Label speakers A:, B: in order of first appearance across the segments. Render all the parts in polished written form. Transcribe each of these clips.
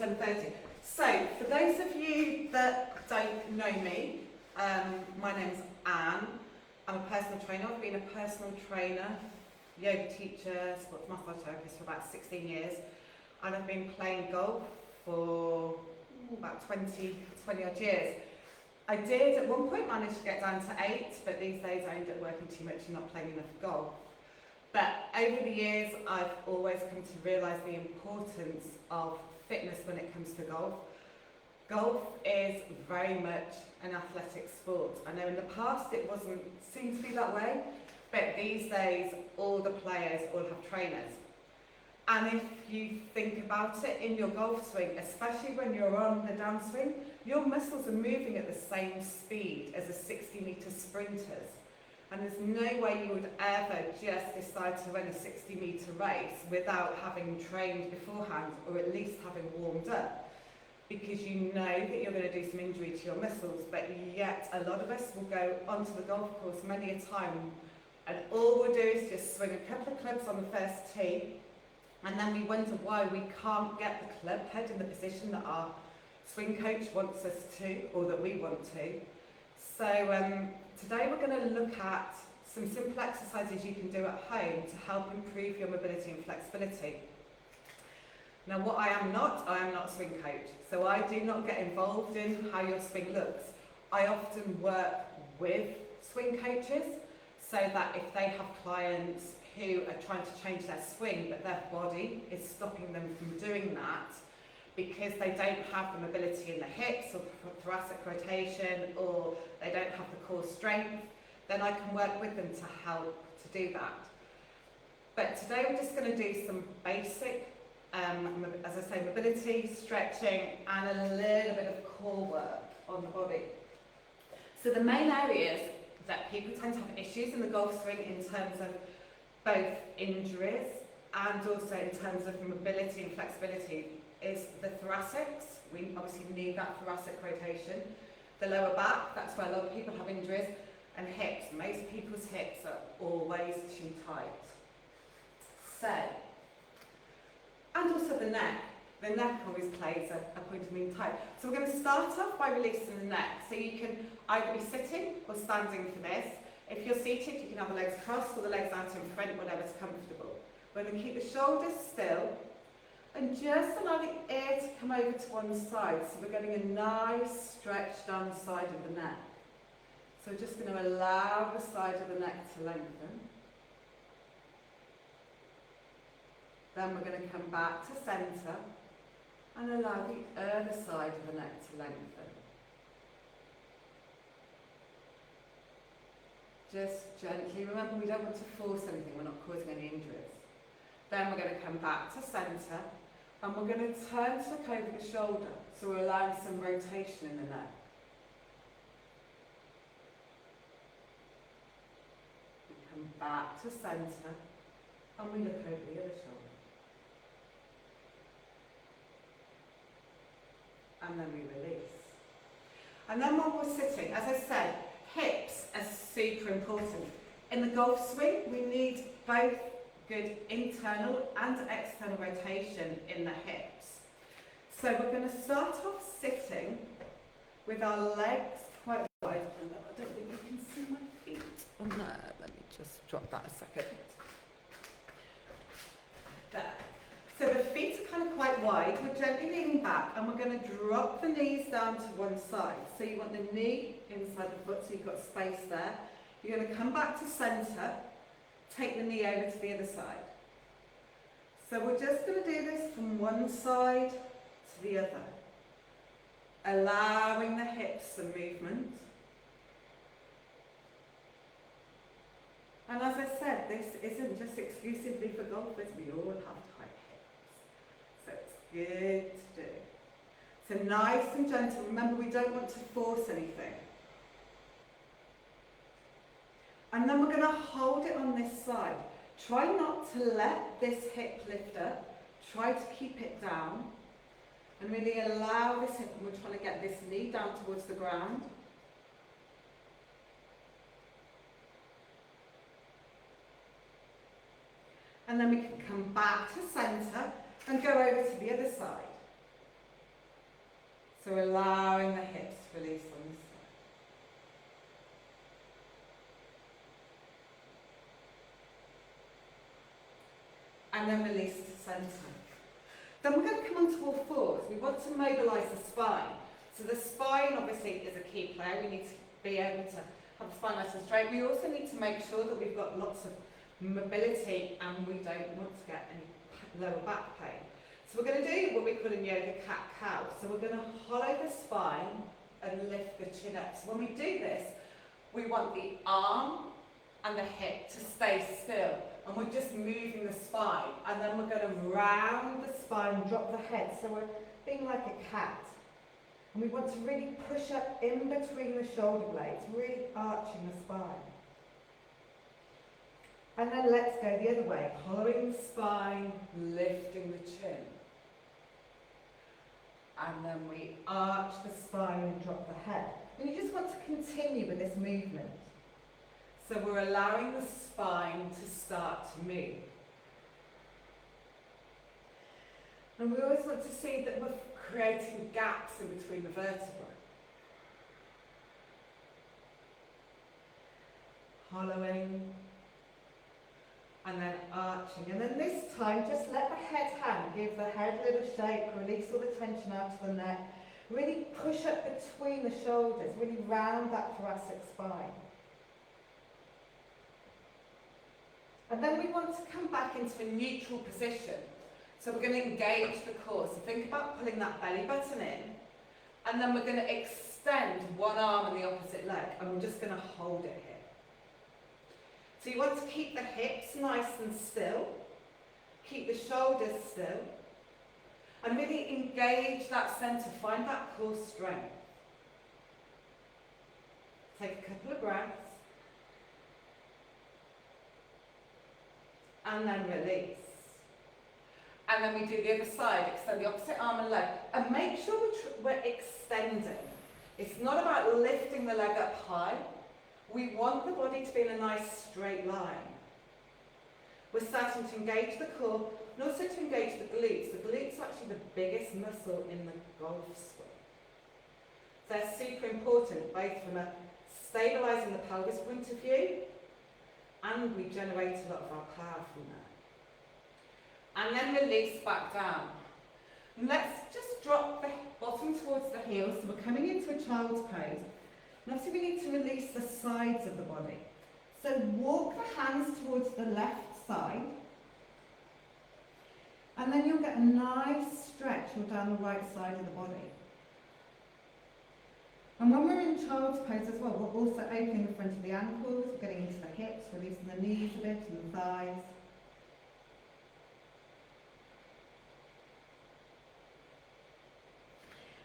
A: 10:30. So, for those of you that don't know me, my name's Anne. I'm a personal trainer. I've been a personal trainer, yoga teacher, sports massage therapist for about 16 years. And I've been playing golf for about 20 odd years. I did at one point manage to get down to 8, but these days I end up working too much and not playing enough golf. But over the years, I've always come to realise the importance of fitness when it comes to golf. Golf is very much an athletic sport. I know in the past it wasn't seem to be that way, but these days all the players all have trainers. And if you think about it, in your golf swing, especially when you're on the downswing, your muscles are moving at the same speed as a 60-metre sprinter's. And there's no way you would ever just decide to run a 60-metre race without having trained beforehand, or at least having warmed up, because you know that you're going to do some injury to your muscles. But yet a lot of us will go onto the golf course many a time, and all we'll do is just swing a couple of clubs on the first tee, and then we wonder why we can't get the club head in the position that our swing coach wants us to, or that we want to. So today we're going to look at some simple exercises you can do at home to help improve your mobility and flexibility. Now, what I am not a swing coach, so I do not get involved in how your swing looks. I often work with swing coaches so that if they have clients who are trying to change their swing but their body is stopping them from doing that because they don't have the mobility in the hips or thoracic rotation, or they don't have the core strength, then I can work with them to help to do that. But today we're just going to do some basic, as I say, mobility, stretching, and a little bit of core work on the body. So the main areas that people tend to have issues in the golf swing in terms of both injuries and also in terms of mobility and flexibility is the thoracics. We obviously need that thoracic rotation. The lower back, that's where a lot of people have injuries. And hips, most people's hips are always too tight. So, and also the neck. The neck always plays a point of being tight. So we're going to start off by releasing the neck. So you can either be sitting or standing for this. If you're seated, you can have the legs crossed or the legs out in front, whatever's comfortable. We're going to keep the shoulders still and just allow the air to come over to one side. So we're getting a nice stretch down the side of the neck. So we're just going to allow the side of the neck to lengthen. Then we're going to come back to centre and allow the other side of the neck to lengthen. Just gently. Remember, we don't want to force anything, we're not causing any injuries. Then we're going to come back to centre and we're going to turn to look over the shoulder. So we're allowing some rotation in the neck. We come back to centre and we look over the other shoulder. And then we release. And then when we're sitting, as I said, hips are super important. In the golf swing, we need both good internal and external rotation in the hips. So we're going to start off sitting with our legs quite wide. I don't think you can see my feet on there. Let me just drop that a second. There. So the feet are kind of quite wide. We're gently leaning back and we're going to drop the knees down to one side. So you want the knee inside the foot, so you've got space there. You're going to come back to centre, take the knee over to the other side. So we're just going to do this from one side to the other, allowing the hips some movement. And as I said, this isn't just exclusively for golfers, we all have tight hips. So it's good to do. So nice and gentle. Remember, we don't want to force anything. And then we're going to hold it on this side. Try not to let this hip lift up. Try to keep it down. And really allow this hip, and we're trying to get this knee down towards the ground. And then we can come back to centre and go over to the other side. So we're allowing the hips to release on this side. And then release to centre. Then we're going to come onto all fours. We want to mobilise the spine. So the spine obviously is a key player. We need to be able to have the spine nice and straight. We also need to make sure that we've got lots of mobility and we don't want to get any lower back pain. So we're going to do what we call in yoga cat-cow. So we're going to hollow the spine and lift the chin up. So when we do this, we want the arm and the hip to stay still. And we're just moving the spine. And then we're going to round the spine, drop the head. So we're being like a cat. And we want to really push up in between the shoulder blades, really arching the spine. And then let's go the other way, hollowing the spine, lifting the chin. And then we arch the spine and drop the head. And you just want to continue with this movement. So we're allowing the spine to start to move. And we always want to see that we're creating gaps in between the vertebrae. Hollowing. And then arching. And then this time, just let the head hang. Give the head a little shake. Release all the tension out of the neck. Really push up between the shoulders. Really round that thoracic spine. And then we want to come back into a neutral position. So we're going to engage the core. So think about pulling that belly button in. And then we're going to extend one arm and the opposite leg. And we're just going to hold it here. So you want to keep the hips nice and still, keep the shoulders still, and really engage that centre, find that core strength. Take a couple of breaths, and then release. And then we do the other side, extend the opposite arm and leg, and make sure we're extending. It's not about lifting the leg up high. We want the body to be in a nice straight line. We're starting to engage the core and also to engage the glutes. The glutes are actually the biggest muscle in the golf swing. They're super important, both from a stabilising the pelvis point of view, and we generate a lot of our power from there. And then release back down. And let's just drop the bottom towards the heels, so we're coming into a child's pose. And obviously we need to release the sides of the body. So walk the hands towards the left side. And then you'll get a nice stretch down the right side of the body. And when we're in child's pose as well, we're also opening the front of the ankles, getting into the hips, releasing the knees a bit and the thighs.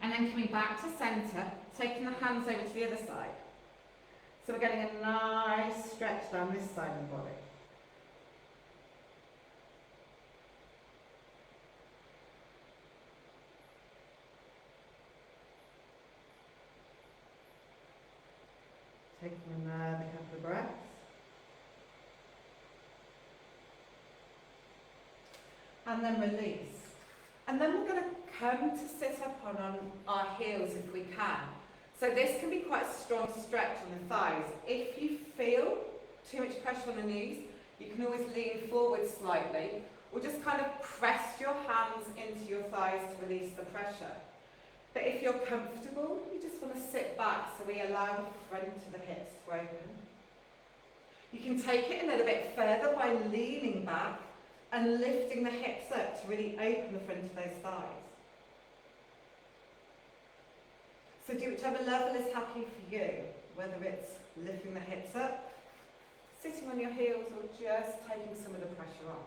A: And then coming back to centre, taking the hands over to the other side. So we're getting a nice stretch down this side of the body. Taking another couple of breaths. And then release. And then we're going to come to sit up on our heels if we can. So this can be quite a strong stretch on the thighs. If you feel too much pressure on the knees, you can always lean forward slightly, or just kind of press your hands into your thighs to release the pressure. But if you're comfortable, you just want to sit back, so we allow the front of the hips to open. You can take it a little bit further by leaning back and lifting the hips up to really open the front of those thighs. So do whichever level is happy for you, whether it's lifting the hips up, sitting on your heels, or just taking some of the pressure off.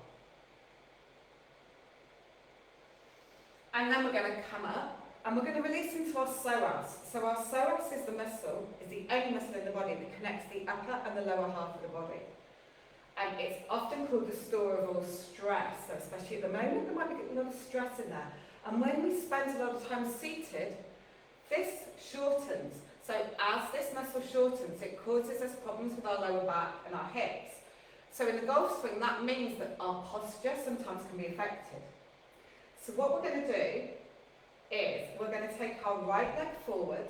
A: And then we're going to come up and we're going to release into our psoas. So our psoas is the muscle, is the only muscle in the body that connects the upper and the lower half of the body. And it's often called the store of all stress. So especially at the moment, there might be a lot of stress in there. And when we spend a lot of time seated, this shortens. So as this muscle shortens, it causes us problems with our lower back and our hips. So in the golf swing, that means that our posture sometimes can be affected. So what we're going to do is we're going to take our our right leg forward,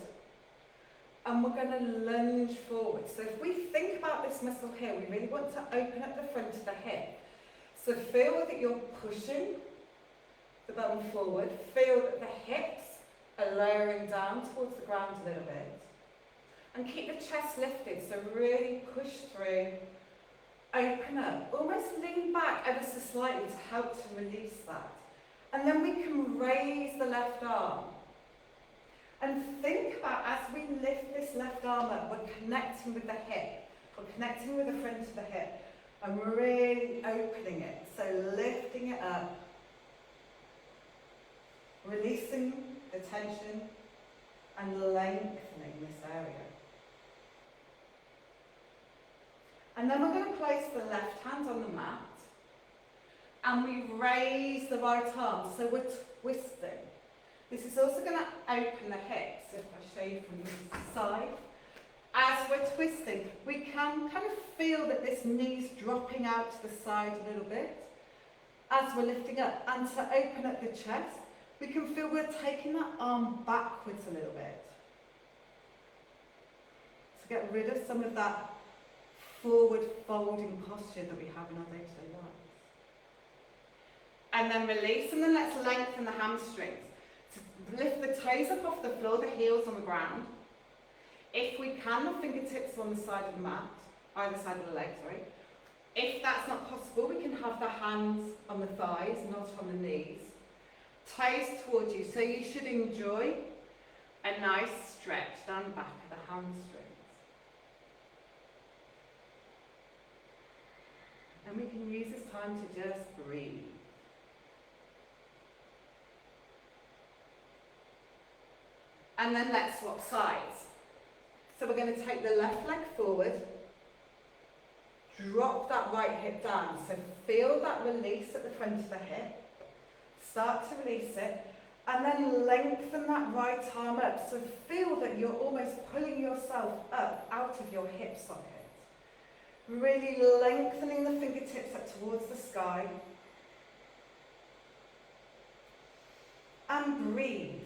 A: and we're going to lunge forward. So if we think about this muscle here, we really want to open up the front of the hip. So feel that you're pushing the bum forward. Feel that the hips are lowering down towards the ground a little bit. And keep the chest lifted, so really push through, open up, almost lean back ever so slightly to help to release that. And then we can raise the left arm. And think about, as we lift this left arm up, we're connecting with the hip. We're connecting with the front of the hip. And really opening it. So lifting it up. Releasing the tension. And lengthening this area. And then we're going to place the left hand on the mat. And we raise the right arm. So we're twisting. This is also going to open the hips, if I show you from this side. As we're twisting, we can kind of feel that this knee's dropping out to the side a little bit as we're lifting up. And to open up the chest, we can feel we're taking that arm backwards a little bit. To get rid of some of that forward folding posture that we have in our day-to-day lives. And then release, and then let's lengthen the hamstrings. Lift the toes up off the floor, the heels on the ground. If we can, the fingertips on the side of the mat, either side of the leg, sorry. If that's not possible, we can have the hands on the thighs, not on the knees. Toes towards you, so you should enjoy a nice stretch down the back of the hamstrings. And we can use this time to just breathe. And then let's swap sides. So we're going to take the left leg forward, drop that right hip down. So feel that release at the front of the hip. Start to release it. And then lengthen that right arm up. So feel that you're almost pulling yourself up out of your hip socket. Really lengthening the fingertips up towards the sky. And breathe.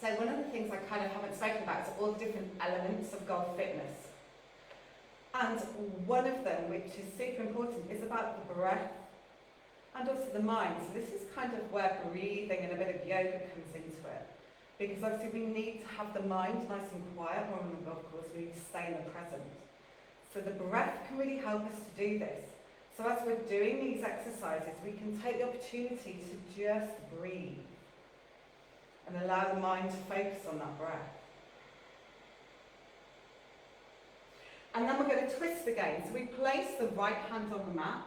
A: So one of the things I kind of haven't spoken about is all the different elements of golf fitness. And one of them, which is super important, is about the breath and also the mind. So this is kind of where breathing and a bit of yoga comes into it. Because obviously we need to have the mind nice and quiet when we're on the golf course. We need to stay in the present. So the breath can really help us to do this. So as we're doing these exercises, we can take the opportunity to just breathe. And allow the mind to focus on that breath. And then we're going to twist again. So we place the right hand on the mat.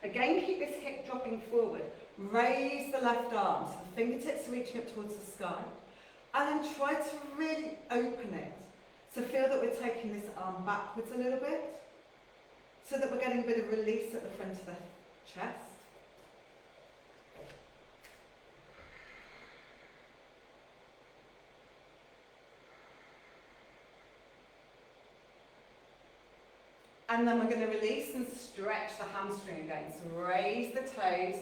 A: Again, keep this hip dropping forward. Raise the left arm so the fingertips are reaching up towards the sky. And then try to really open it. So feel that we're taking this arm backwards a little bit. So that we're getting a bit of release at the front of the chest. And then we're going to release and stretch the hamstring again. So raise the toes,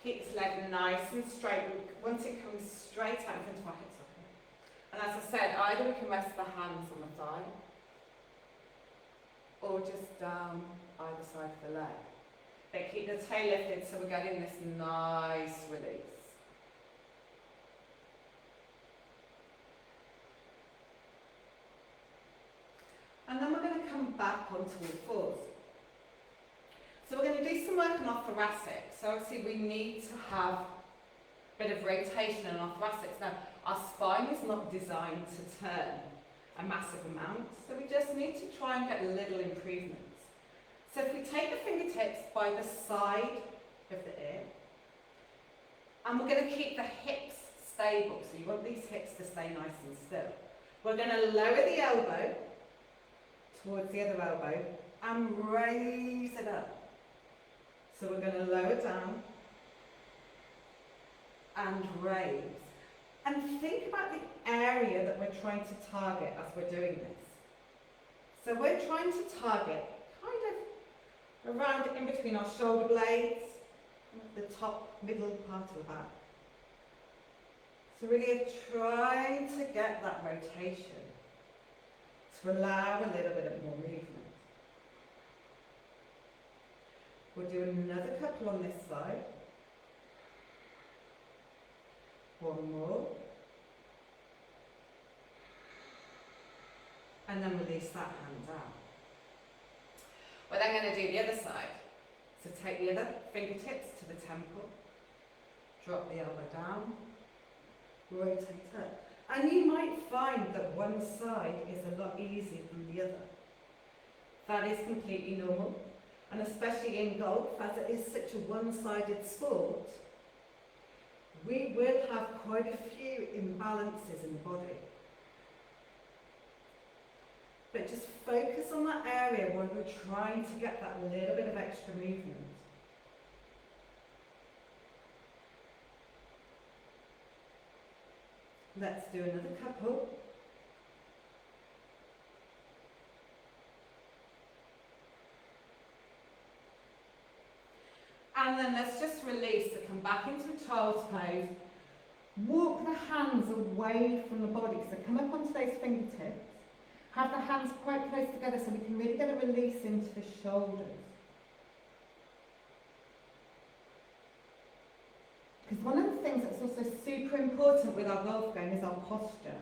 A: keep this leg nice and straight. Once it comes straight out in front of our hip socket. And as I said, either we can rest the hands on the thigh, or just down either side of the leg. But keep the toe lifted so we're getting this nice release. And then we're going to come back onto all fours. So we're going to do some work on our thoracic. So obviously we need to have a bit of rotation in our thoracics. Now, our spine is not designed to turn a massive amount, so we just need to try and get little improvements. So if we take the fingertips by the side of the ear, and we're going to keep the hips stable, so you want these hips to stay nice and still. We're going to lower the elbow towards the other elbow and raise it up. So we're going to lower down and raise. And think about the area that we're trying to target as we're doing this. So we're trying to target kind of around in between our shoulder blades, the top middle part of the back. So really trying to get that rotation to allow a little bit of more movement. We'll do another couple on this side. One more. And then release that hand out. We're then going to do the other side. So take the other fingertips to the temple, drop the elbow down, rotate up. And you might find that one side is a lot easier than the other. That is completely normal. And especially in golf, as it is such a one-sided sport, we will have quite a few imbalances in the body. But just focus on that area where we're trying to get that little bit of extra movement. Let's do another couple. And then let's just release to come back into a child's pose. Walk the hands away from the body. So come up onto those fingertips. Have the hands quite close together so we can really get a release into the shoulders. Because one of the things that's also super important with our golf game is our posture.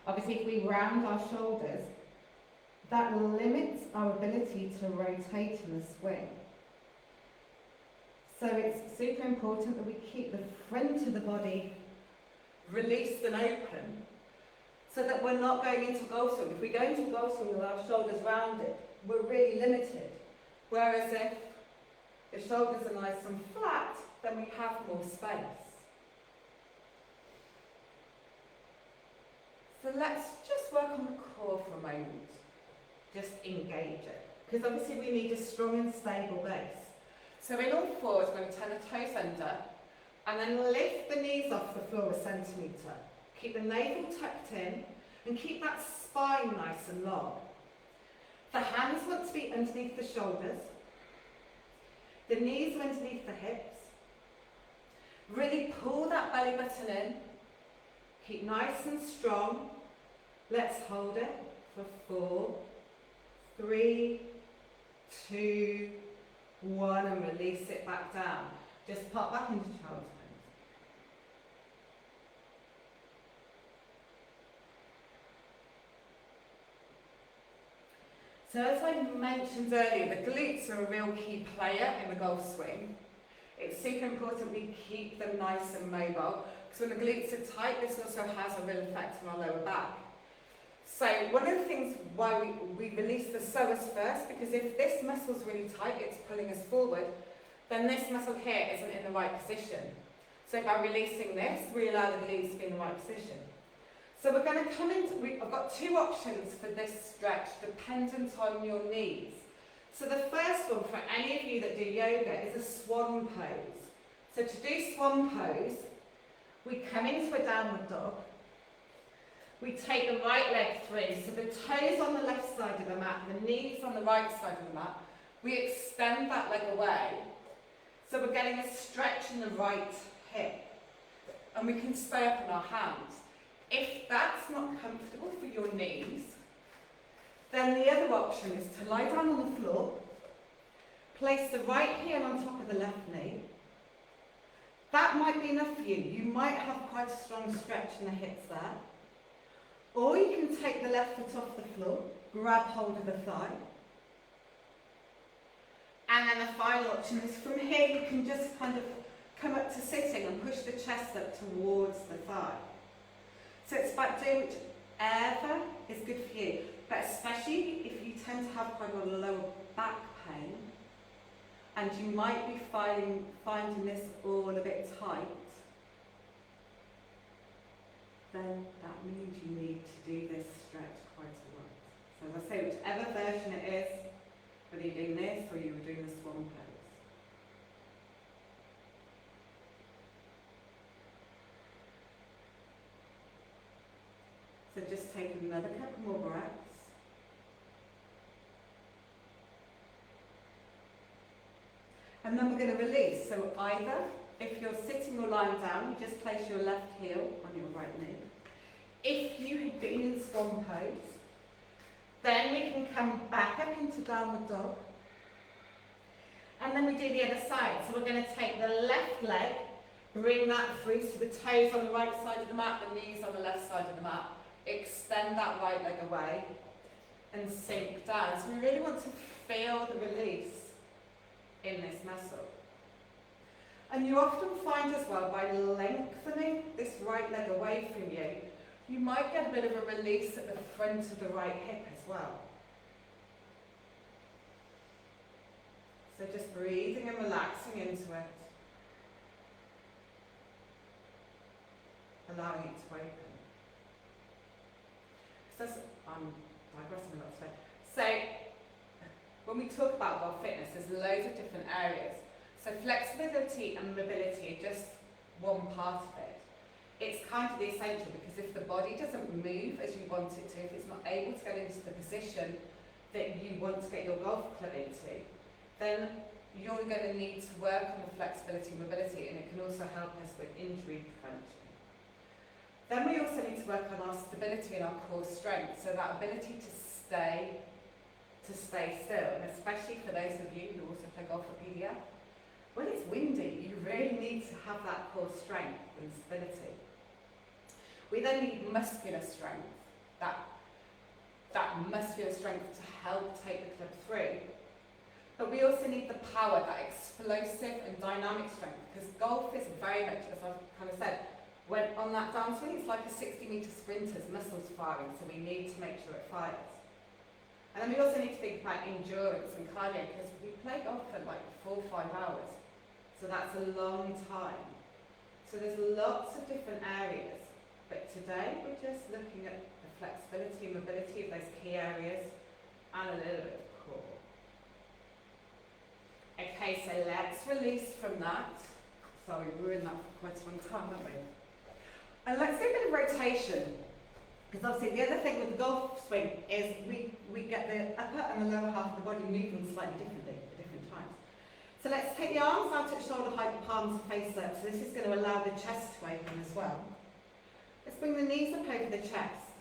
A: Obviously, if we round our shoulders, that limits our ability to rotate in the swing. So it's super important that we keep the front of the body released and open, so that we're not going into golf swing. If we go into golf swing with our shoulders rounded, we're really limited. Whereas if the shoulders are nice and flat, then we have more space. So let's just work on the core for a moment. Just engage it. Because obviously we need a strong and stable base. So in all fours, we're going to turn the toes under, and then lift the knees off the floor a centimetre. Keep the navel tucked in, and keep that spine nice and long. The hands want to be underneath the shoulders. The knees are underneath the hips. Really pull that belly button in. Keep nice and strong. Let's hold it for 4, 3, 2, 1, and release it back down. Just pop back into child's pose. So as I mentioned earlier, the glutes are a real key player in the golf swing. It's super important we keep them nice and mobile, because when the glutes are tight, this also has a real effect on our lower back. So one of the things why we release the psoas first, because if this muscle's really tight, it's pulling us forward, then this muscle here isn't in the right position. So by releasing this, we allow the glutes to be in the right position. So we're going to come into, I've got 2 options for this stretch, dependent on your needs. So the first one for any of you that do yoga is a swan pose. So to do swan pose, we come into a downward dog. We take the right leg through, so the toes on the left side of the mat, the knees on the right side of the mat. We extend that leg away, so we're getting a stretch in the right hip. And we can stay up on our hands. If that's not comfortable for your knees, then the other option is to lie down on the floor, place the right heel on top of the left knee. That might be enough for you. You might have quite a strong stretch in the hips there. Or you can take the left foot off the floor, grab hold of the thigh. And then the final option is from here you can just kind of come up to sitting and push the chest up towards the thigh. So it's about doing whichever is good for you. But especially if you tend to have quite a lot of lower back pain, and you might be finding this all a bit tight, then that means you need to do this stretch quite a lot. So as I say, whichever version it is, whether you're doing this or you were doing the swan pose. So just take another couple more breaths. And then we're going to release. So either if you're sitting or lying down, you just place your left heel on your right knee. If you had been in swan pose, then we can come back up into downward dog. And then we do the other side. So we're going to take the left leg, bring that through, so the toes on the right side of the mat, the knees on the left side of the mat. Extend that right leg away and sink down. So we really want to feel the release in this muscle. And you often find as well, by lengthening this right leg away from you, you might get a bit of a release at the front of the right hip as well. So just breathing and relaxing into it. Allowing it to open. I'm digressing a lot today. So, when we talk about well fitness, there's loads of different areas. So flexibility and mobility are just one part of it. It's kind of the essential, because if the body doesn't move as you want it to, if it's not able to get into the position that you want to get your golf club into, then you're going to need to work on the flexibility and mobility, and it can also help us with injury prevention. Then we also need to work on our stability and our core strength, so that ability to stay still, and especially for those of you who also play golf at PDF, when it's windy, you really need to have that core strength and stability. We then need muscular strength, that muscular strength to help take the club through. But we also need the power, that explosive and dynamic strength, because golf is very much, as I've kind of said, when on that downswing, it's like a 60-metre sprinter's muscles firing, so we need to make sure it fires. And then we also need to think about endurance and cardio, because we play golf for like 4 or 5 hours. So that's a long time. So there's lots of different areas. But today we're just looking at the flexibility and mobility of those key areas and a little bit of core. Okay, so let's release from that. Sorry, we were in that for quite a long time, haven't we? And let's do a bit of rotation. Because obviously the other thing with the golf swing is we get the upper and the lower half of the body moving slightly differently at different times. So let's take the arms out at shoulder height, palms face up. So this is going to allow the chest to open as well. Let's bring the knees up over the chest.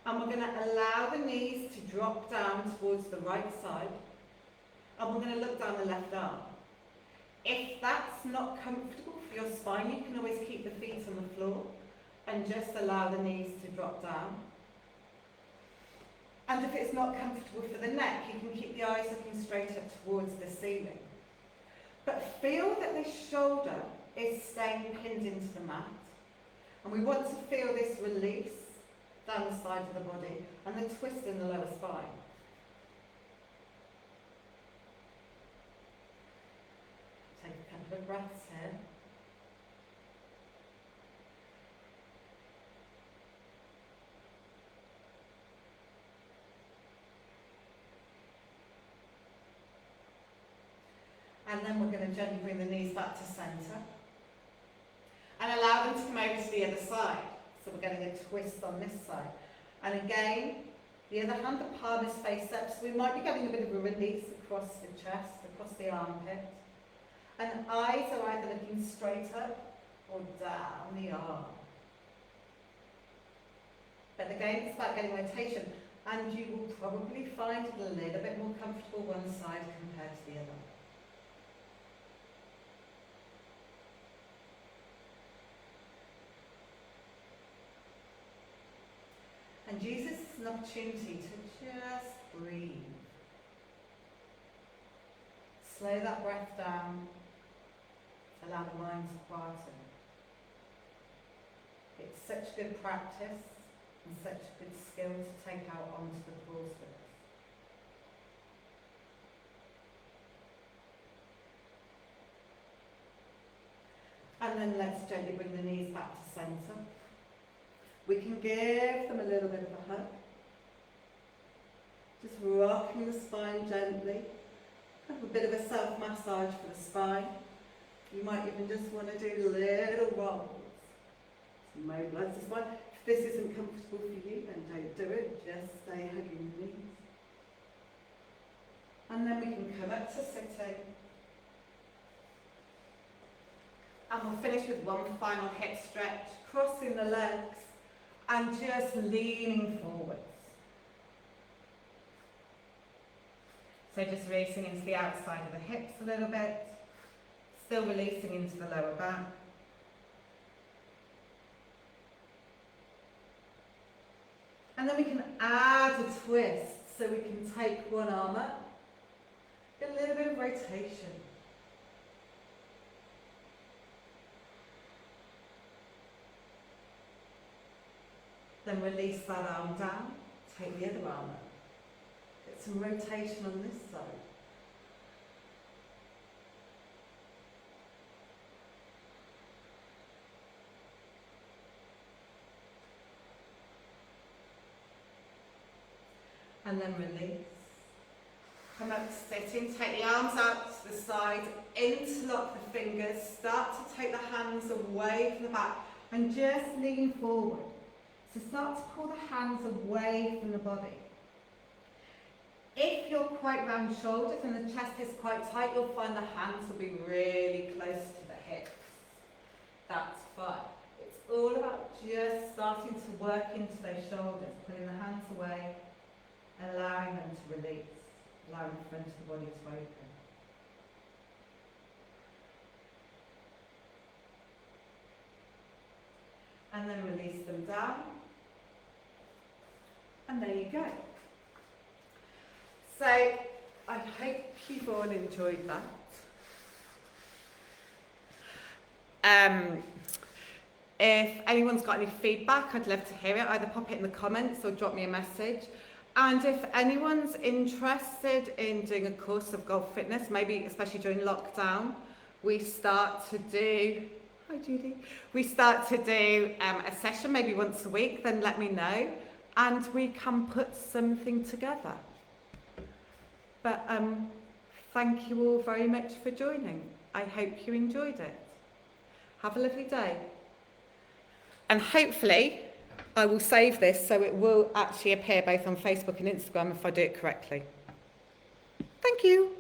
A: And we're going to allow the knees to drop down towards the right side. And we're going to look down the left arm. If that's not comfortable for your spine, you can always keep the feet on the floor and just allow the knees to drop down. And if it's not comfortable for the neck, you can keep the eyes looking straight up towards the ceiling. But feel that the shoulder is staying pinned into the mat. And we want to feel this release down the side of the body and the twist in the lower spine. Take a couple of breaths here. And then we're going to gently bring the knees back to centre. And allow them to come over to the other side. So we're getting a twist on this side. And again, the other hand, the palm is face up. So we might be getting a bit of a release across the chest, across the armpit. And eyes are either looking straight up or down the arm. But again, it's about getting rotation. And you will probably find it a little bit more comfortable one side compared to the other. And use this as an opportunity to just breathe. Slow that breath down. Allow the mind to quieten. It's such good practice and such a good skill to take out onto the floor surface. And then let's gently bring the knees back to centre. We can give them a little bit of a hug. Just rocking the spine gently. Have a bit of a self-massage for the spine. You might even just want to do little rolls. Mobilise the spine. If this isn't comfortable for you, then don't do it. Just stay hugging the knees. And then we can come up to sitting. And we'll finish with one final hip stretch, crossing the legs and just leaning forwards. So just releasing into the outside of the hips a little bit, still releasing into the lower back. And then we can add a twist, so we can take one arm up, get a little bit of rotation. Then release that arm down, take the other arm up. Get some rotation on this side. And then release. Come up to sitting, take the arms out to the side, interlock the fingers, start to take the hands away from the back and just lean forward. So start to pull the hands away from the body. If you're quite round shoulders and the chest is quite tight, you'll find the hands will be really close to the hips. That's fine. It's all about just starting to work into those shoulders, pulling the hands away, allowing them to release, allowing the front of the body to open. And then release them down. And there you go. So, I hope you've all enjoyed that. If anyone's got any feedback, I'd love to hear it. Either pop it in the comments or drop me a message. And if anyone's interested in doing a course of golf fitness, maybe especially during lockdown, we start to do, hi Judy, we start to do a session maybe once a week, then let me know and we can put something together. But thank you all very much for joining. I hope you enjoyed it. Have a lovely day. And hopefully, I will save this so it will actually appear both on Facebook and Instagram if I do it correctly. Thank you.